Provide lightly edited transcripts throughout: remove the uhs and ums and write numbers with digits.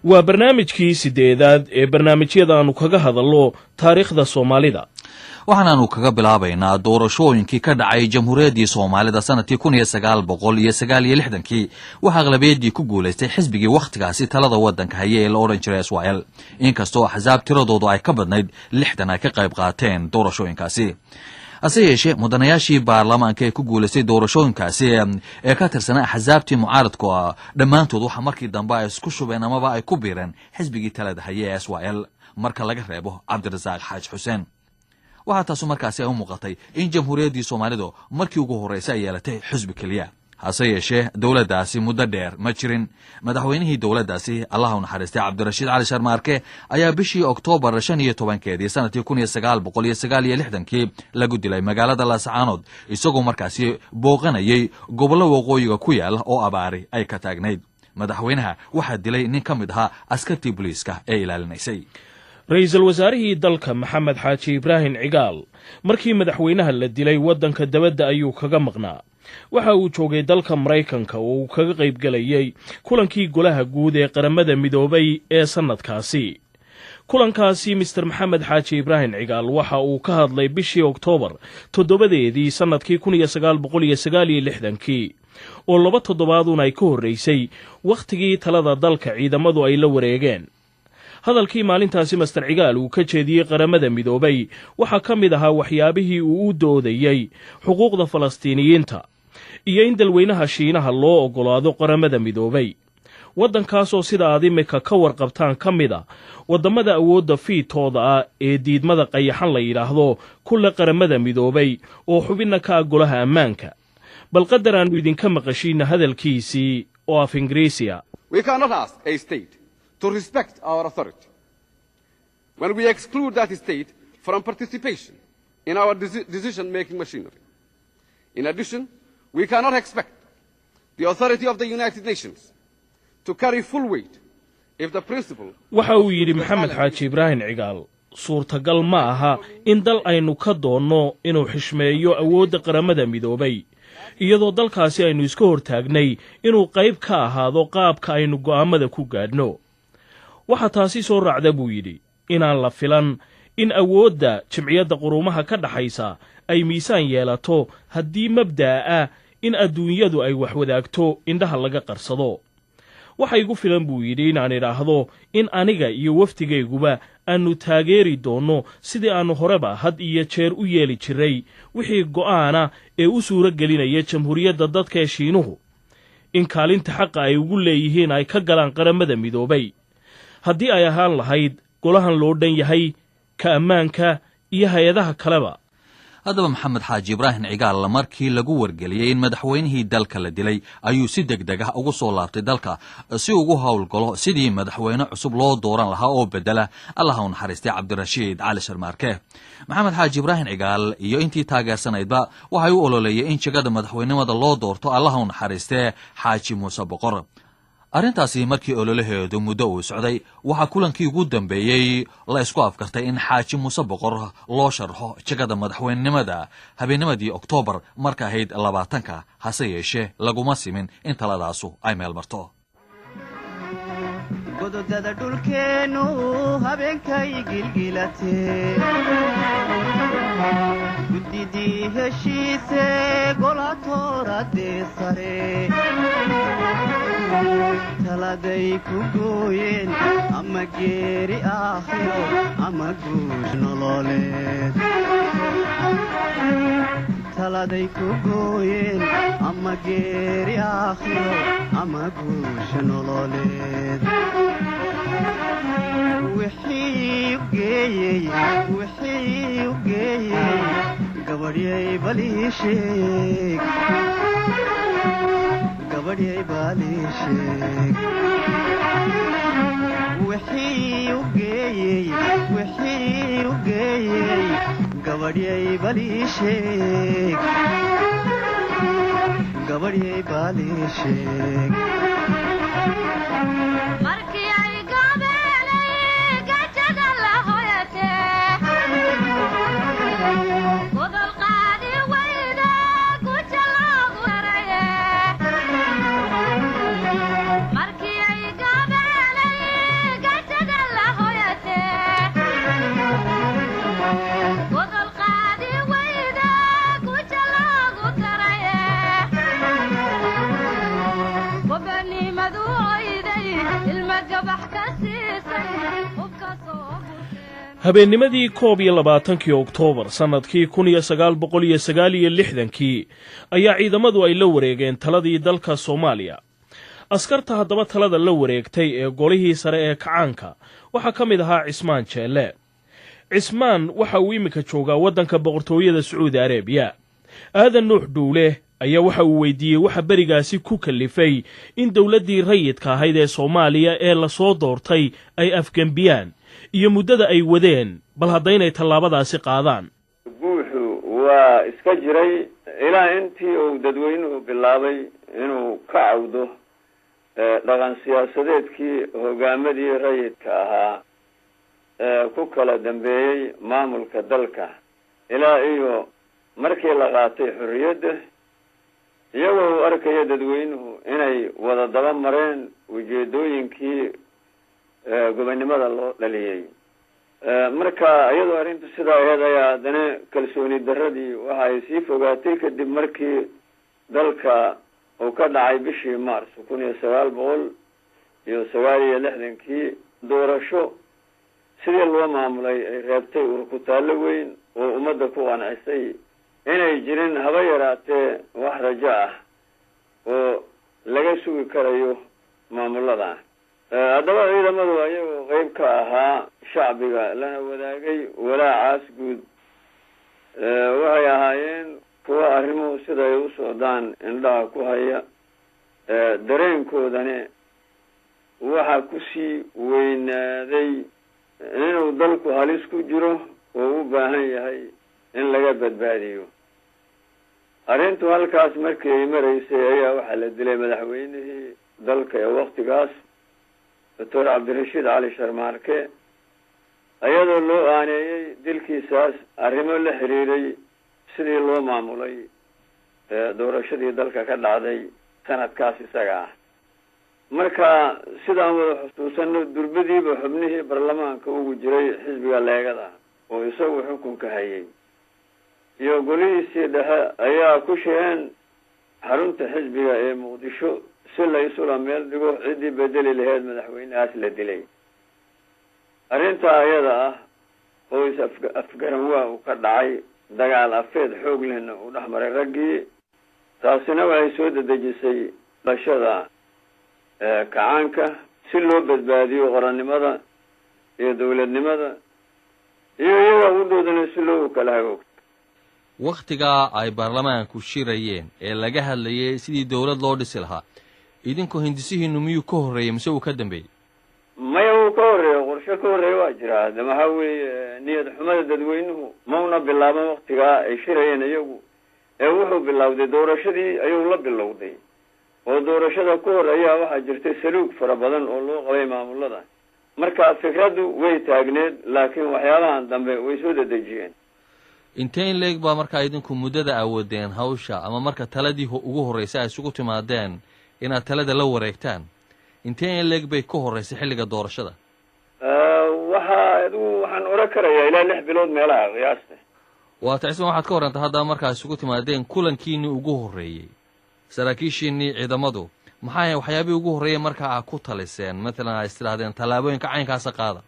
waa barnaamijkii sideedaad ee barnaamijyada aanu kaga hadalno taariikhda Soomaalida. waxaanu kaga bilaabaynaa doorashooyinkii ka dhacay Jamhuuriyadda Soomaalida sanadkii 1969 waxa aqlabiyadii ku guuleystay xisbigii waqtigaasi talada wadanka hayay ee la oran jiray Israel, inkastoo axsaab tiradoodu ay ka badnayd 60 ay ka qayb qaateen doorashooyinkaasi. أسيش مدنياشي برلمان كي كوجولسي دورشون كاسي كاترسنا حزابتي معارضكوا دمان توضح مركي دنبايس كشوا بينما بقى كبيرن حزبي تلاد هي إسرائيل مركا لقى ريبه عبد الرزاق حاج حسين وحتى سو مركاسي أو مقاطي إن جمهورية سوماليدو مركي وجوه رئيسي يلته حزب كليا هسيش دولة داسي مددير مجرين مدحوينه دولة داسي الله نحرستي عبد الرشيد علي شرماركي أيا بشي أكتوبر رشانية توبان كيدي سنة يكون يسقال بقول يسقال يلحدن كي لقد لي مقالة لاسعانود يسوقو مركاسي بوغانيي قبل وقويغا كويال أو أباري أي كتاغنيد مدحوينها واحد دلي نكمدها أسكتي بوليسكا أي لالنيسي رئيس الوزراء دالك محمد حاجي إبراهيم عقال مركي مدحوينها اللي ودنك الدبد أيو كغمقنا waxa uu joogay dalka Mareykanka oo kaga qayb galayay kulankii golaha guud ee qaramada midoobay ee sanadkaasi. kulankaasi Mr Maxamed Xaaji Ibrahim Cigaal waxa uu ka hadlay bishii Oktoobar 7deedii sanadkii 1969 oo 2 toddobaad ay ka horeysay waqtigii talada dalka ciidamadu ay la wareegeen. hadalkii maalintaasi Mr Cigaal uu ka jeediyay qaramada midoobay waxa kamid ahaa waxyaabihii uu u doodayay xuquuqda Falastiiniyiinta iyo in dalweynaha Shiinaha loo ogolaado qaramada midoobay. wadankaas oo sida aadimika ka warqabtaan kamida wadamada awoodda fiitooda ah ee diidmada qayaxan la yiraahdo kulla qaramada midoobay oo xubinna ka golaha ammaanka. bal qadaraan idinka maqashiina hadalkiisii oo af Ingiriisiya. We cannot ask a state to respect our authority when we exclude that state from participation in our decision-making machinery. In addition, we cannot expect the authority of the United Nations to carry full weight if the principle... waxa uu yidhi Maxamed Xaaji Ibrahim Cigaal suurtagal ma aha in dal aynu ka doonno inuu xishmeeyo awoodda qaramada midoobay iyadoo dalkaasi aynu iska hortaagnay inuu qayb ka ahaado qaabka aynu go'aamada ku gaadhno. waxa taasi soo raacda buu yidhi inaan la filan in awoodda jimciyadda quruumaha ka dhaxaysa ay miisaan yeelato haddii mabda'a in adduunyadu ay wax wadaagto indhaha laga qarsado. waxa igu filan buu yidhi inaan idhaahdo in aniga iyo waftigayguba aanu taageeri doono sidii aanu horeba had iyo jeer u yeeli jiray wixii go'aana ee u suura gelinaya jamhuuriyadda dadka Shiinuhu in kaalinta xaqa ay ugu leeyihiin ay ka galaan qaramada midoobay haddii ay ahaan lahayd golahan loo dhan yahay ka ammaanka iyo hay'adaha kaleba. haddaba Maxamed Xaaji Ibrahim Cigaal markii lagu wargeliyay in madaxweynihii dalka la dilay ayuu si degdeg ah ugu soo laabtay dalka si ugu hawlgalo sidii madaxweyne cusub loo dooran lahaa oo bedela Allah u naxariistay Cabdirashiid Cali Sharmaarke. Maxamed Xaaji Ibrahim Cigaal iyo intii taageersanaydba waxay u ololeeyeen in jagada madaxweynimada loo doorto Allah u naxariistay Xaaji Muuse Boqor. arrintaasi markii ololaheedu muddo uu socday waxa kulankii ugu dambeeyay la isku afkartay in Xaaji Muuse Boqor loo sharxo jagada madaxweynenimada habeennimadii Oktoobar marka ahayd 20ka hase yeeshee laguma simin in taladaasu ay meel marto. gododada dhulkeenu habeenkay gilgilatee gudidii heshiise golatoorade sare taladay ku gooyeen ama geeri aakhiro ama guush nololeed taladay ku gooyeen ama geeri aakhiro ama guush nololeed wixii u geeyey gabadhyay baliisheeg gabadhyay baliisheeg wixii u geeyey gabadhyay baliisheeg gabadhyay baliisheeg habeennimadii 21 Oktoobar sannadkii 1969 ayaa ciidamadu ay la wareegeen taladii dalka Soomaaliya. askarta haddaba talada la wareegtay ee golihii sare ee kacaanka waxaa ka mid ahaa Cismaan Jeelle. Cismaan waxa uu imika joogaa waddanka boqortooyada Sacuudi Arabiya. Aadan Nuux Duule ayaa waxa uu weydiiyey waxa berigaasi ku kalifay in dawladdii rayidka ahayd ee Soomaaliya ee la soo doortay ay afgambiyaan iyo muddada ay wadeen bal haddaynay tallaabadaasi qaadaan. buuxu waa iska jiray ilaa intii uu dadweynuhu bilaabay inuu ka cawdo dhaqan siyaasadeedkii hogaamadii rayidka ahaa ku kala dambeeyey maamulka dalka ilaa iyo markii la qaatay xorriyadda iyagoo uu arkaya dadweynuhu inay wada daba mareen ujeedooyinkii gobonnimada loo dhaliyey. marka iyadoo arrintu sidaa ahayd ayaa haddana kalsooni darradii waxa ay sii fogaatay kadib markii dalka uu ka dhacay bishii Maars 1969 doorasho sidii loo maamulay ay reebtay urkutaallo weyn oo ummadda ku qancisay inay jirin haba yaraatee wax rajo ah oo laga sugi karayo maamulada. haddaba ciidamadu ayagoo qayb ka ahaa shacbiga lana wadaagay walaacaas guud waxay ahaayeen kuwa arrimuhu sida ay u socdaan indhaha ku haya dareenkoodani waxa ku sii weynaaday inuu dalku halis ku jiro oo u baahan yahay in laga badbaadiyo. arrintu halkaas markii ay maraysay ayaa waxaa la dilay madaxweynihii dalka ee waqtigaas Dr. Cabdirashiid Cali Sharmaarke ayadoo loo aaneeyey dilkiisaas arrimo la xiriiray sidii loo maamulay doorashadii dalka ka dhacday sanadkaas isaga ah. marka sidaan wada xusuusano durbadiiba xubnihii baarlamaanka ugu jiray xisbiga leegada oo isagu xukunka hayay iyo golihiisii dhexe ayaa ku sheegeen xarunta xisbiga ee Muqdisho si la isula meel dhigo cidii bedeli lahayd madaxweynahaas la dilay. arrinta ayada ah oo afgaran waa uu ka dhacay dagaal afeed xoog lehna uu dhexmaray raggii taasina waxay soo dedejisay dhashada kacaanka si loo badbaadiyo qarannimada iyo dawladnimada iyo iyaga u doodana si loo kala hago. wakhtigaa ay baarlamaanku shirayeen ee laga hadlayay sidii dawlad loo dhisi lahaa idinku hindisihiinu miyuu ka horreeyay mise uu ka dambeeyey? maya uu ka horreeyo qorshe ka horreeya waa jiraa de maxaa weeye niyad xumada dadweynuhu mauna bilaaban wakhtigaa ay shirayeen iyagu ee wuxuu bilowday doorashadii ayuu la bilowday oo doorashada ka hor ayaa waxaa jirtay saluug fara badan oo loo qabay maamulada. marka fikraddu way taagneed laakiin waxyaabahan dambe way soo dedejiyeen. intee in leeg baa markaa idinku muddada awoodeen hawsha ama marka taladii ugu horreysay ay isugu timaadeen inaad talada la wareegtaan intee in leeg bay ka horreysay xilliga doorashada? waxaan oran karayaa ilaa 6 bilood meelaha qiyaasta. waa tacsima waxaad ka warrantaa hadda markaa isugu timaadeen kulankiinii ugu horreeyey saraakiishiinii ciidamadu maxay waxyaabihii ugu horreeyay markaa ku taliseen maalan ay istidhaahdeen tallaabooyinka caynkaasa qaada?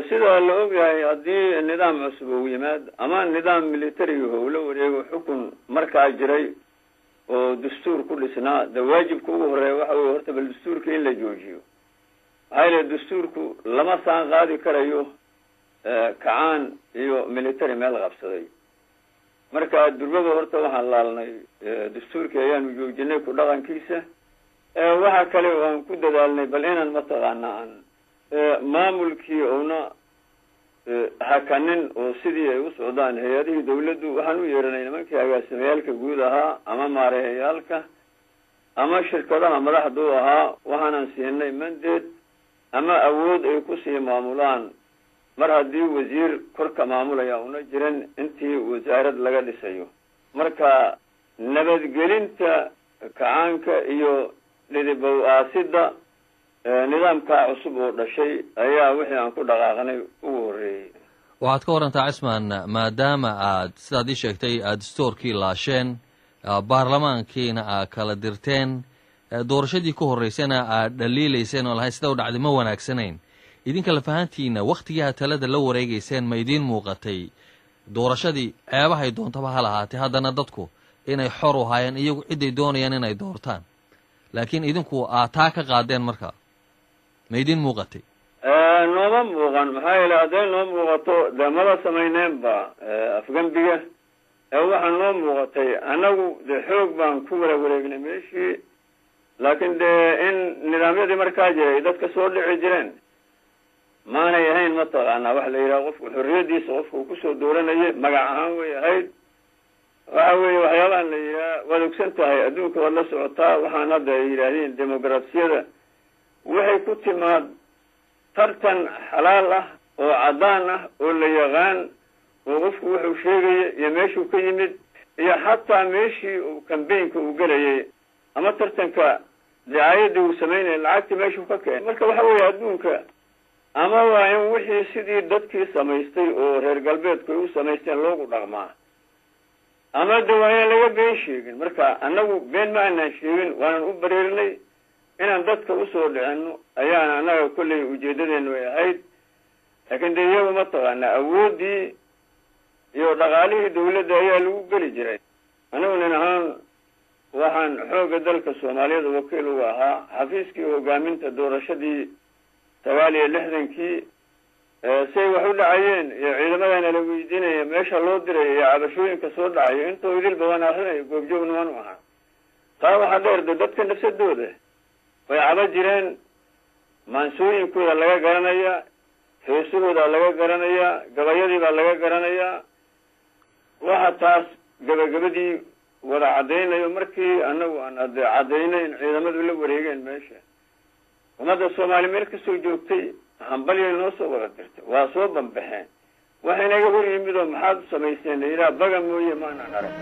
sida la ogyahay haddii nidaam cusub uu yimaad ama nidaam militariga uu la wareego xukun markaa jiray oo dastuur ku dhisnaa de waajibka ugu horreeya waxa weeye horta bal dastuurka in la joojiyo. maxaa yeele dastuurku lama saan qaadi karayo kacaan iyo military meel qabsaday. marka durbaba horta waxaan laalnay dastuurkii ayaanu joojinay ku dhaqankiisa. waxa kale oo aan ku dadaalnay bal inaan mataqaana aan maamulkii una hakanin oo sidii ay u socdaan hay-adihii dawladdu waxaan u yeeranay nimankii agaasimeyaalka guud ahaa ama maareeyaalka ama shirkadaha madaxdu ahaa waxaanan siinay mandate ama awood ay ku sii maamulaan mar haddii wasiir korka maamulaya una jirin intii wasaarad laga dhisayo. marka nabadgelinta kacaanka iyo dhidibow aasidda nidaamkaa cusub oo dhashay ayaa wixii aan ku dhaqaaqnay ugu horreeyey. waxaad ka warrantaa Cismaan maadaama aad sidaad ii sheegtay aad dastuurkii laasheen baarlamaankiina aad kala dirteen doorashadii ka horreysana aad dhaliilayseen oo lahayd sida u dhacday ma wanaagsanayn idinka la fahantiina wakhtigaa talada la wareegayseen ma idiin muuqatay doorashadii ceebahay doontaba ha lahaatee haddana dadku inay xor u haayeen iyagu ciday doonayaan inay doortaan laakiin idinku aad taa ka qaadeen markaa ma idiin muuqatay nooma muuqan maxaa yeele hadday noo muuqato dee maba samayneenba afgembiga waxaa noo muuqatay annagu dee xoog baan ku wala wareegnay meeshii laakiin dee in nidaamyadii markaa jiray dadka soo dhici jireen maanay ahayn mataqaanaa waxa la yidhaha qofku xorriyadiisa qofka uu kusoo dooranayay magac ahaan way ahayd waxa weeye waxyaabahan la yidhaha waad ogsan tahay adduunka waad la socotaa waxaan hadda ay yidhaahdeen dimuqraasiyada waxay ku timaad tartan xalaal ah oo caddaan ah oo la yaqaan oo qofku wuxuu sheegaya iyo meeshuu ka yimid iyo xataa meeshii uu kambaynka uu gelayay ama tartanka dacaayadii uu samaynaya lacagtii meeshuu ka keenay marka waxa weeye adduunka ama waa in wixii sidii dadkii samaystay oo reer galbeedku ay u samaysteen loogu dhaqmaa ama de waa inaan laga been sheegin marka annagu been ma aanaan sheegin waanan u bareerinay inaan dadka usoo dhicino ayaana annaga kollay ujeedadeenu ay ahayd laakiin dee iyagu mataqaanaa awooddii iyo dhaqaalihii dawladda ayaa lagu geli jiray anigu nin ahaan waxaan xoogga dalka soomaaliyada wakiil uga ahaa xafiiskii hogaaminta doorashadii 69 say wax u dhacayeen iyo ciidamadana la weydiinaya meesha loo diray iyo cabashooyinka soo dhacayo intoo idil badan akrinayo goobjoogniman u ahaa taa waxaa dheer de dadka nafsadooda way caba jireen maansooyinkooda laga garanayaa heesahooda laga garanayaa gabayadii baa laga garanayaa waxa taas gabagabadii wada caddaynayo markii annagu aan ade caddaynay in ciidamadu la wareegeen meesha ummadda soomaali meel kasoo joogtay hambalyay noo soo wada dirtay waa soo banbaxeen waxa inaga hor yimid oo maxaad u samayseen la yidhaha baga mooye maanaan arag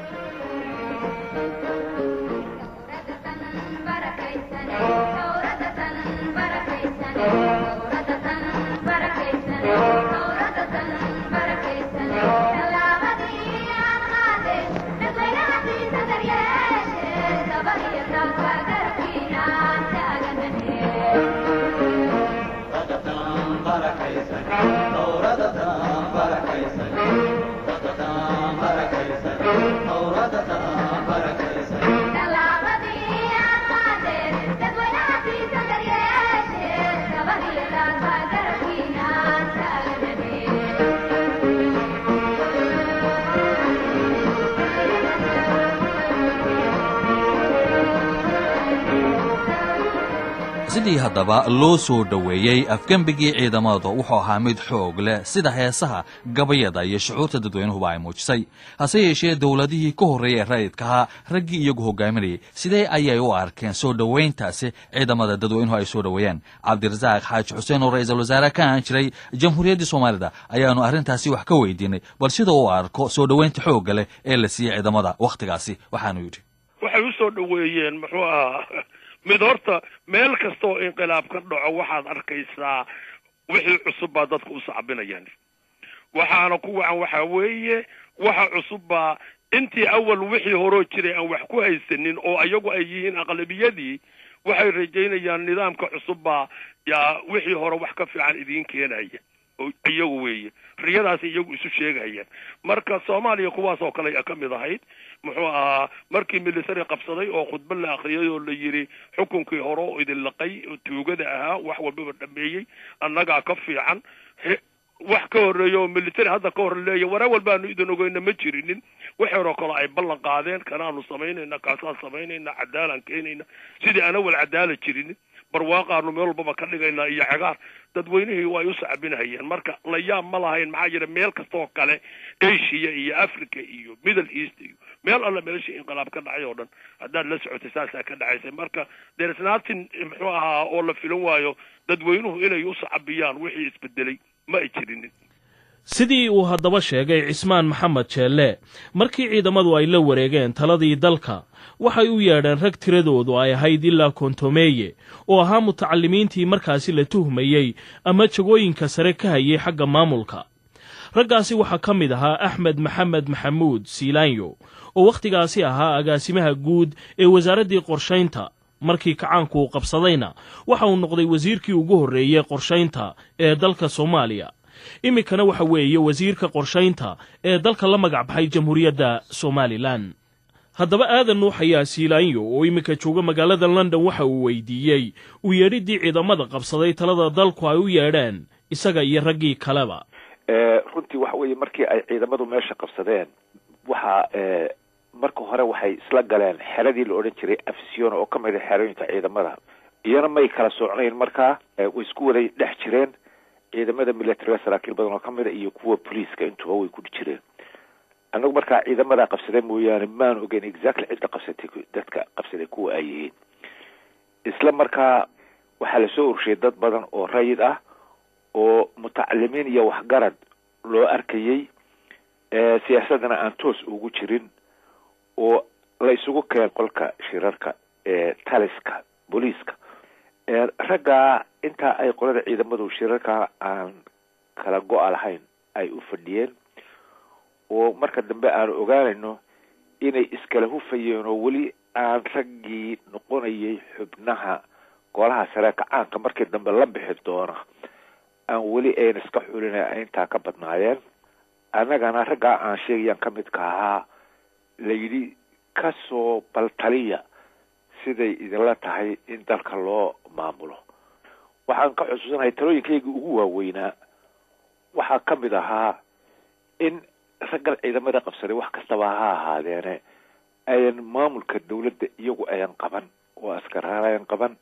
sidii haddaba loo soo dhoweeyey afgembigii ciidamadu wuxuu ahaa mid xoog leh sida heesaha gabayada iyo shucuurta dadweynuhuba ay muujisay hase yeeshee dowladihii ka horreeyay ee rayidka ahaa raggii iyagu hogaaminayay sidee ayay u arkeen soo dhoweyntaasi ciidamada dadweynuhu ay soo dhoweeyeen cabdirasaaq xaaji xuseen oo ra-iisul wasaare ka ahaan jiray jamhuuriyaddii soomaalida ayaanu arrintaasi wax ka weydiinay bal sida uu arko soo dhoweynta xoogga leh ee la siiyey ciidamada wakhtigaasi waxaanu yidhi waxay u soo dhoweeyeen muxuu ahaa mid horta meel kasta oo inqilaab ka dhaco waxaad arkaysaa wixii cusub baa dadka u sacbinayaan waxaana ku wacan waxaa weeye waxa cusub baa intii awal wixii horoo jiray aan wax ku haysanin oo ayagu ay yihiin aqlabiyadii waxay rajaynayaan nidaamka cusub baa yaa wixii hore wax ka fiican idiin keenaya oo iyagu weeye riyadaasi iyagu isu sheegayaan marka Soomaaliya kuwaas oo kale ka mid ahayd muxuu ahaa markii military qabsaday oo khudbad la akhriyay oo la yiri xukunkii hore oo idin laqay tuugada ahaa wax walba dhameeyay annaga ka fiican wax ka horeeyo military hadda ka hor leeyahay wara walbaanu idin ogeeyna ma jirinin waxa hore kale ay ballan qaadeen kanaanu sameynayna kaasaan sameynayna cadaalan keenayna sidii ana wal cadaalad jirinin barwaaqaanu meel walba ka dhigayna iyo cagaar dadweynihii way u sacbinayeen marka la yaab ma lahayn maxaa jira meel kasta oo kale Asia iyo Africa iyo Middle East iyo meel alla meeshii inqilaab ka dhacay oo dhan haddaad la socotay saasa ka dhacaysay marka there is nothing muxuu ahaa oo la filan waayo dadweynuhu inay u sacbiyaan wixii isbedelay ma ay jirinin sidii uu haddaba sheegay Cismaan Maxamed Jeelle markii ciidamadu ay la wareegeen taladii dalka waxay u yeedheen rag tiradoodu ay ahayd ilaa kontomeeye oo ahaa mutacallimiintii markaasi la tuhmayey ama jagooyinka sare ka hayay xagga maamulka raggaasi waxaa ka mid ahaa Axmed Maxamed Maxamuud Siilaanyo oo wakhtigaasi ahaa agaasimaha guud ee wasaaraddii qorshaynta markii kacaanku uu qabsadayna waxa uu noqday wasiirkii ugu horreeyey qorshaynta ee dalka Soomaaliya iminkana waxa weeye wasiirka qorshaynta ee dalka la magac baxay Jamhuuriyadda Somaliland. haddaba aadan nuux ayaa siilaanyo oo iminka jooga magaalada London waxa uu weydiiyey u yeedhidii ciidamada qabsaday talada dalku ay u yeedheen isaga iyo raggii kaleba. runtii waxa weeye markii ay ciidamadu meesha qabsadeen waxa marka hore waxay isla galeen xeradii la odhan jiray Afisyoon oo ka mid ah xerooyinka ciidamada iyana may kala soocnayn markaa way isku wada dhex jireen ciidamada military saraakiil badan oo ka mid ah iyo kuwa police-ka intuba way ku jireen. anagu markaa ciidamada qabsaday mooyaane maan ogeyn exactly cidda qabsatay dadka qabsaday kuwa ay yihiin. isla markaa waxaa la soo urushay dad badan oo rayid ah oo mutacalimiin iyo waxgarad loo arkayay siyaasadana aan toos ugu jirin oo la isugu keen qolka shirarka taliska booliiska ragga inta ay qolada ciidamadu shirarka aan kala go'a lahayn ay u fadhiyeen oo marka dambe aan ogaanayno inay iskala hufayeen oo weli aan raggii noqonayay xubnaha golaha sare kacaanka markii dambe la bixi doona aan weli ayna iska xulina intaa ka badnaayeen. annagana raggaa aan sheegayaan ka midka ahaa layidhi kasoo baltaliya siday idinla tahay in dalka loo maamulo. waxaan ka xusuusanahay talooyinkaygii ugu waaweynaa waxaa ka mid ahaa in ragga ciidamada qabsaday wax kastaba ha ahaadeene ayan maamulka dawladda iyagu ayan qaban oo askaraanayan qaban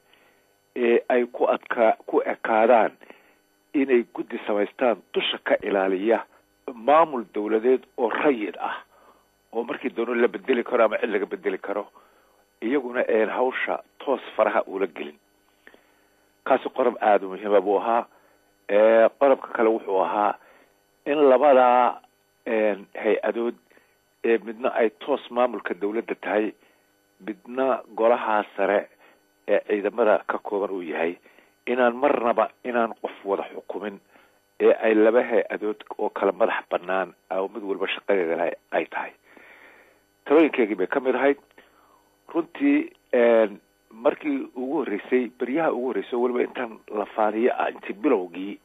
ay ku ekaadaan inay guddi samaystaan dusha ka ilaaliya maamul dawladeed oo rayid ah oo markii doono la bedeli karo ama cid laga bedeli karo iyaguna ayan hawsha toos faraha ula gelin. kaasi qodob aada muhiima buu ahaa. qodobka kale wuxuu ahaa in labada hay-adood midna ay toos maamulka dawladda tahay midna golaha sare ee ciidamada ka kooban uu yahay inaan marnaba inaan qof wada xukumin ay laba hay-adood oo kala madax bannaan oo mid walba shaqadeeda ay tahay. talooyinkeygii bay ka mid ahayd. runtii markii ugu horreysay beryaha ugu horreysay weliba intaan la faaniyo intii bilowgii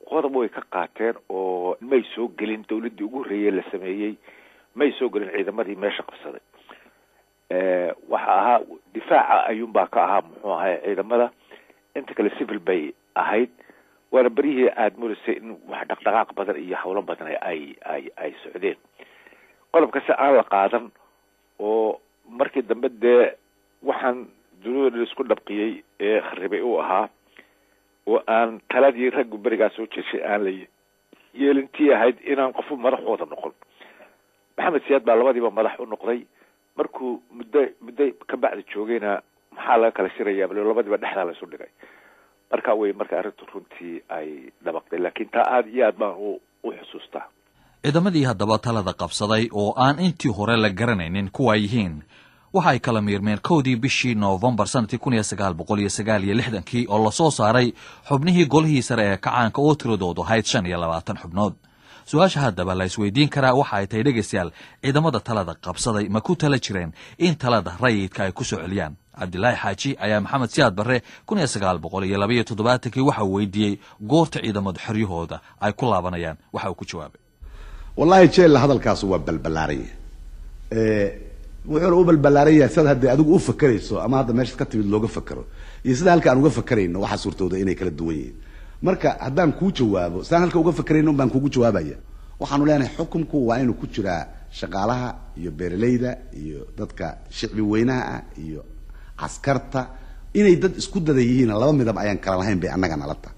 qodob way ka qaateen oo may soo gelin dawladdii ugu horreeyey la sameeyey may soo gelin ciidamadii meesha qabsaday. waxa ahaa difaaca ayuunbaa ka ahaa muxuu ahay ciidamada inta kale civil bay ahayd waana beryihii aada moodasay in wax dhaqdhaqaaq badan iyo hawlo badan ay socdeen. qodobkasi aan la qaadan oo markii dambe dee waxaan dunida isku dhabqiyey ee kharibay uu ahaa oo aan taladii raggu berigaa soo jeeshay aan la yeelintii ahayd inaan qofu madaxooda noqon. maxamed siyaad baa labadiiba madax u noqday. markuu muddo ka bacdi joogayna maxaa laga kala shirayaa bal labadiiba dhexdaa la isu dhigay. marka way marka arrintu runtii ay dabaqday laakiin taa aada iyo aad baan u xusuustaa. ciidamadii haddaba talada qabsaday oo aan intii hore la garanaynin kuwa ay yihiin waxa ay kala miirmeen 1 bishii November sanadkii 1969 oo la soo saaray xubnihii golihii sare ee kacaanka oo tiradoodu ahayd 25 xubnood. su-aasha haddaba la isweydiin karaa waxa ay tahay dhegeystayaal ciidamada talada qabsaday ma ku tala jireen in talada rayidka ay ku soo celiyaan. cabdilaahi xaaji ayaa maxamed siyaad barre 1972 waxa uu weydiiyey goorta ciidamadu xeryahooda ay ku laabanayaan. waxa uu ku jawaabay wallahi jeel hadalkaas waa balbalaaraya wuxuu u balbalaaraya sida hadii adigu u fakarayso ama hadda meesha ka timid looga fakaro iyo sida halka aan uga fakarayno waxa suurtooda inay kala duwan yihiin. marka haddaan ku jawaabo saan halka uga fakarayno baan kugu jawaabaya. waxaanu leenahay xukunku waa inuu ku jiraa shaqaalaha iyo beeraleyda iyo dadka shicbi weynaha iyo askarta inay dad isku dada yihiin laba midab ayaan kala lahayn bay annaga nalata.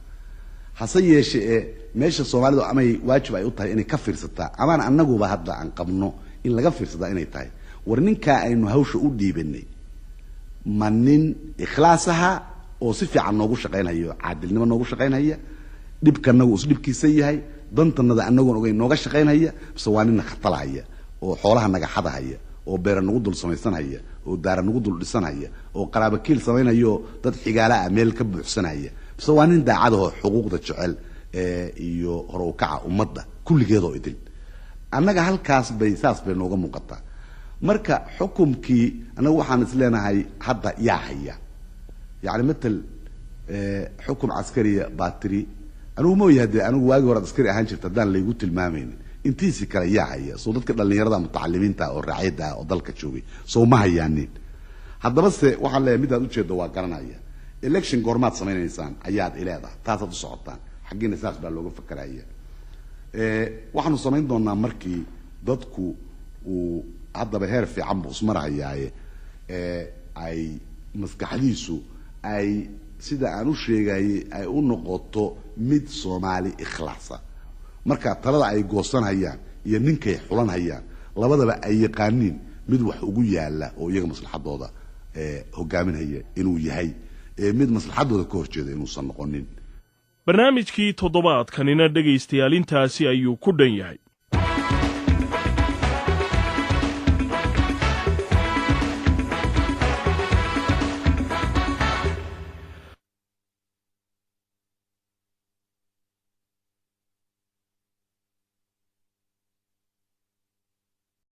hase yeeshee meesha Soomaalidu amay waajib ay u tahay inay ka fiirsataa amaan annaguba hadda aan qabno in laga fiirsada inay tahay war ninka aynu hawsha u dhiibanay manin ikhlaasaha oo si fiican noogu shaqeynayo caadilnimo noogu shaqeynaya dhibkanagu is dhibkiisa yahay dantanada annagoon ogeyn nooga shaqeynaya bas waa nin khatalaya oo xoolaha naga xadahaya oo beer nagu dul samaysanaya oo daar nagu dul dhisanaya oo qaraabo kiil samaynayo dad xigaala meel ka buuxsanaya bas waa nin daacad oo xuquuqda jecel iyo hor u kaca ummadda kulligeedo idil annaga halkaas bay saas bay nooga muuqataa. marka xukumkii anagu waxaan isleenahay hadda yaa haya يعني مثل حكم عسكري باتري أنا مو يهدي أنا واجي ورا عسكري أهانش تدان اللي قلت المامين انتي سكر ياعي صوتك كده اللي يرضى متعلمين تا أو الرعاية دا أو ضلك تشوفي سو ما هي يعني هذا بس وحلا ميدا دوتش دوا قرنايا election قرمات سمين إنسان أياد إلى هذا تاسع الصعطان حقين الناس باللوجو فكرية وحنا سمين دونا مركي ضدكو وعض بهير في عم بسمر عياي أي مسكحليسو أي سيدا أنو شيء أي نقطة مد صومالي إخلاصا مركا ترى أي قصان هيان ينك يحولان هيان لبدا بقى أي قانين مد وحقوية لا أو يجمع مصلحة ضوضة هو جامن هي إنه يهي مد مصلحة ضوضة كوش جدا إنه صنقونين barnaamijkii toddobaadkanina dhegaystayaal intaasi ayuu ku dhan yahay